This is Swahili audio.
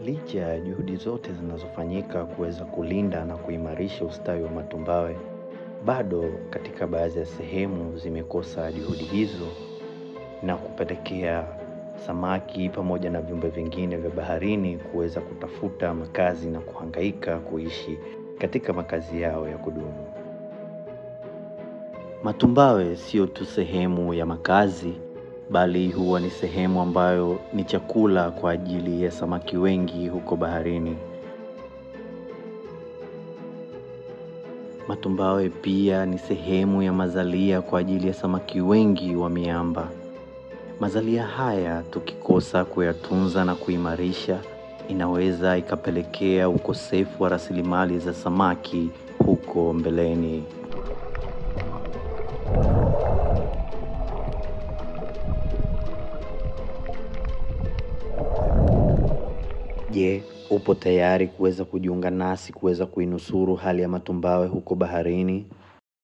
Licha ya juhudi zote zinazofanyika kuweza kulinda na kuimarisha ustawi wa matumbawe, bado katika baadhi ya sehemu zimekosa juhudi hizo na kupelekea samaki pamoja na viumbe vingine vya baharini kuweza kutafuta makazi na kuhangaika kuishi katika makazi yao ya kudumu. Matumbawe sio tu sehemu ya makazi, bali huwa ni sehemu ambayo ni chakula kwa ajili ya samaki wengi huko baharini. Matumbawe pia ni sehemu ya mazalia kwa ajili ya samaki wengi wa miamba. Mazalia haya tukikosa kuyatunza na kuimarisha, inaweza ikapelekea ukosefu wa rasilimali za samaki huko mbeleni. Je, upo tayari kuweza kujiunga nasi kuweza kuinusuru hali ya matumbawe huko baharini?